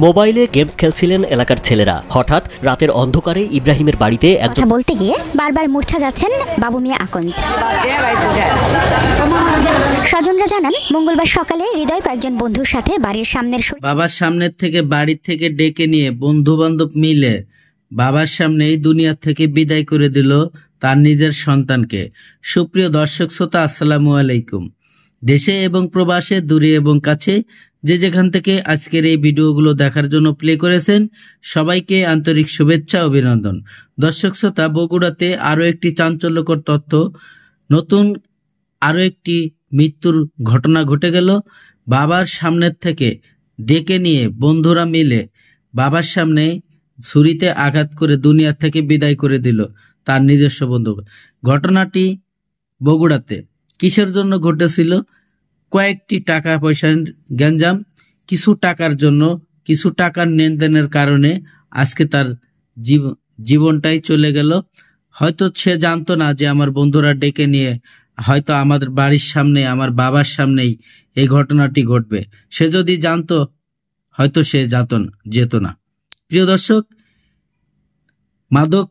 মোবাইলে গেমস খেলছিলেন এলাকার ছেলেরা। হঠাৎ রাতের অন্ধকারে ইব্রাহিমের বাড়িতে কথা বলতে গিয়ে বারবার মূর্ছা যাচ্ছেন বাবু মিয়া আকন্দ। স্বজনরা জানান, মঙ্গলবার সকালে হৃদয় কয়েকজন বন্ধুর সাথে বাড়ির বাবার সামনের থেকে বাড়ি থেকে ডেকে নিয়ে বন্ধু বান্ধব মিলে বাবার সামনেই দুনিয়া থেকে বিদায় করে দিল তার নিজের সন্তানকে। সুপ্রিয় দর্শক শ্রোতা, আসসালামু আলাইকুম। দেশে এবং প্রবাসে, দূরে এবং কাছে, যে যেখান থেকে আজকের এই ভিডিওগুলো দেখার জন্য প্লে করেছেন, সবাইকে আন্তরিক শুভেচ্ছা অভিনন্দন। দর্শক শ্রোতা, বগুড়াতে আরও একটি চাঞ্চল্যকর তথ্য, নতুন আরও একটি মৃত্যুর ঘটনা ঘটে গেল। বাবার সামনের থেকে ডেকে নিয়ে বন্ধুরা মিলে বাবার সামনে ছুরিতে আঘাত করে দুনিয়া থেকে বিদায় করে দিল তার নিজস্ব বন্ধু। ঘটনাটি বগুড়াতে কিসের জন্য ঘটেছিল? কয়েকটি টাকা পয়সার গ্যাঞ্জাম, কিছু টাকার জন্য, কিছু টাকার লেনদেনের কারণে আজকে তার জীবনটাই চলে গেল। হয়তো সে জানতো না যে আমার বন্ধুরা ডেকে নিয়ে হয়তো আমাদের বাড়ির সামনে, আমার বাবার সামনেই এই ঘটনাটি ঘটবে। সে যদি জানতো হয়তো সে যেত না। প্রিয় দর্শক, মাদক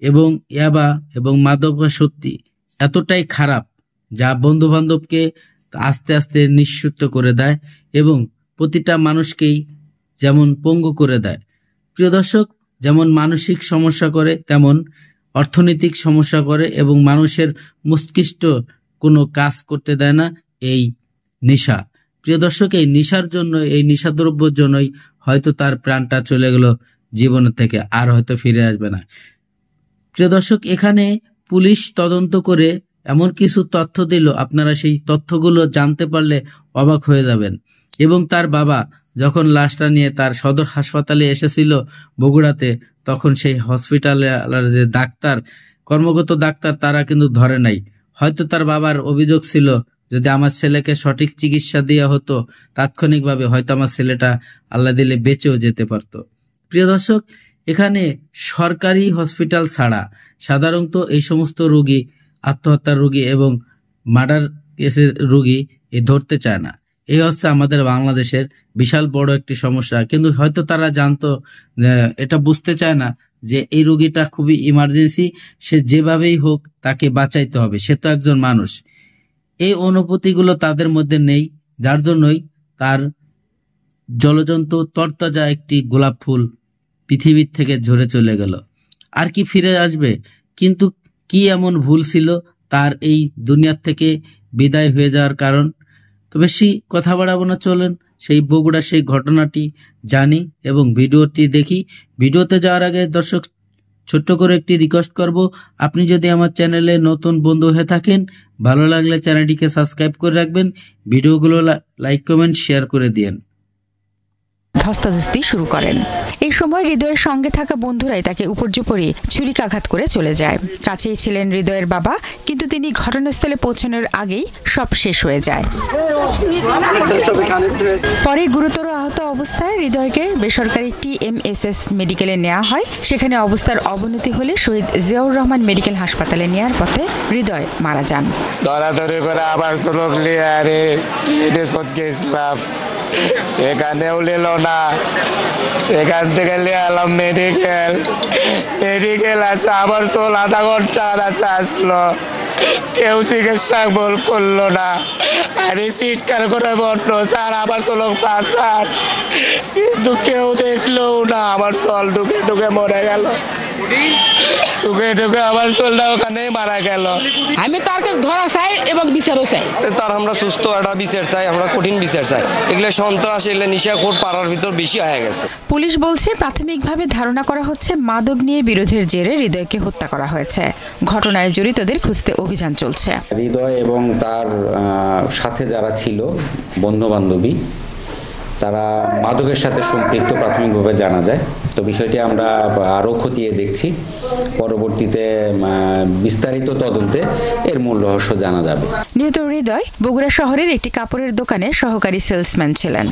এবং ইয়াবা এবং মাদকাসক্তি এতটাই খারাপ যা বন্ধু বান্ধবকে আস্তে আস্তে নিঃশব্দ করে দেয় এবং প্রতিটা মানুষকেই যেমন পঙ্গু করে দেয়। প্রিয় দর্শক, যেমন মানসিক সমস্যা করে, তেমন অর্থনৈতিক সমস্যা করে এবং মানুষের মস্তিষ্ক কোনো কাজ করতে দেয় না এই নেশা। প্রিয় দর্শক, এই নেশার জন্য, এই নেশাদ্রব্যের জন্যই হয়তো তার প্রাণটা চলে গেল জীবনের থেকে, আর হয়তো ফিরে আসবে না। প্রিয় দর্শক, এখানে পুলিশ তদন্ত করে এমন কিছু তথ্য দিল, আপনারা সেই তথ্যগুলো জানতে পারলে অবাক হয়ে যাবেন। এবং তার বাবা যখন লাশটা নিয়ে তার সদর হাসপাতালে এসেছিল বগুড়াতে, তখন সেই হসপিটালের যে ডাক্তার, কর্মগত ডাক্তার, তারা কিন্তু ধরে নাই। হয়তো তার বাবার অভিযোগ ছিল, যদি আমার ছেলেকে সঠিক চিকিৎসা দেওয়া হতো তাৎক্ষণিকভাবে, হয়তো আমার ছেলেটা আল্লাহ দিলে বেঁচেও যেতে পারত। প্রিয় দর্শক, এখানে সরকারি হসপিটাল ছাড়া সাধারণত এই সমস্ত রোগী, আত্মহত্যার রোগী এবং মার্ডার কেসের রোগী ধরতে চায় না। এই হচ্ছে আমাদের বাংলাদেশের বিশাল বড় একটি সমস্যা। কিন্তু হয়তো তারা জানতো, এটা বুঝতে চায় না যে এই রোগীটা খুবই ইমার্জেন্সি, সে যেভাবেই হোক তাকে বাঁচাইতে হবে, সে তো একজন মানুষ। এই অনুভূতিগুলো তাদের মধ্যে নেই, যার জন্যই তার জলজন্ত তরতাজা একটি গোলাপ ফুল পৃথিবীর থেকে ঝরে চলে গেল। আর কি ফিরে আসবে? কিন্তু কি এমন ভুল ছিল তার এই দুনিয়ার থেকে বিদায় হয়ে যাওয়ার কারণ? তো বেশি কথা বাড়াবো না, চলেন সেই বগুড়ার সেই ঘটনাটি জানি এবং ভিডিওটি দেখি। ভিডিওতে যাওয়ার আগে দর্শক, ছোট্ট করে একটি রিকোয়েস্ট করব, আপনি যদি আমার চ্যানেলে নতুন বন্ধু হয়ে থাকেন, ভালো লাগলে চ্যানেলটিকে সাবস্ক্রাইব করে রাখবেন, ভিডিওগুলো লাইক, কমেন্ট, শেয়ার করে দিয়েন। ধস্তাধস্তি শুরু করেন। এই সময় হৃদয়ের সঙ্গে থাকা বন্ধুরাই তাকে উপর্যুপরি ছুরিকাঘাত করে চলে যায়। কাছেই ছিলেন হৃদয়ের বাবা, কিন্তু তিনি ঘটনাস্থলে পৌঁছানোর আগেই সব শেষ হয়ে যায়। পরে গুরুতর আহত অবস্থায় হৃদয়কে বেসরকারি TMSS মেডিকেলে নেওয়া হয়। সেখানে অবস্থার অবনতি হলে শহীদ জিয়াউর রহমান মেডিকেল হাসপাতালে নেওয়ার পথে হৃদয় মারা যান। দৌড়াদৌড়ি করে আবার সেখানেও নিল না, সেখান থেকে নিয়ে এলাম মেডিকেল আছে, আবার চল আধা ঘন্টা আসলো, কেউ চিকিৎসা বল করলো না। আরে চিৎকার করে বললো, স্যার আবার চলো স্যার, কিন্তু কেউ দেখলো না। আমার চল ঢুকে ঢুকে মরে গেল, ঢুকে ঢুকে আবার চলটা ওখানে মারা গেল। আমি তারকে ধরা চাই এবং বিচারও চাই। তার আমরা সুস্থ একটা বিচার চাই, আমরা কঠিন বিচার চাই। এগুলো সন্ত্রাস, এগুলো নিশাখোর পাড়ার ভিতর বেশি হয়ে গেছে। পুলিশ বলছে, প্রাথমিকভাবে ধারণা করা হচ্ছে মাদক নিয়ে বিরোধের জেরে হৃদয়কে হত্যা করা হয়েছে। ঘটনায় জড়িতদের খুঁজতে অভিযান চলছে। হৃদয় এবং তার সাথে যারা ছিল বন্ধু বান্ধবী, তারা মাদকের সাথে সম্পৃক্ত প্রাথমিকভাবে জানা যায়। তো বিষয়টি আমরা আরও খতিয়ে দেখছি, পরবর্তীতে বিস্তারিত তদন্তে এর মূল রহস্য জানা যাবে। নিহত হৃদয় বগুড়া শহরের একটি কাপড়ের দোকানে সহকারী সেলসম্যান ছিলেন।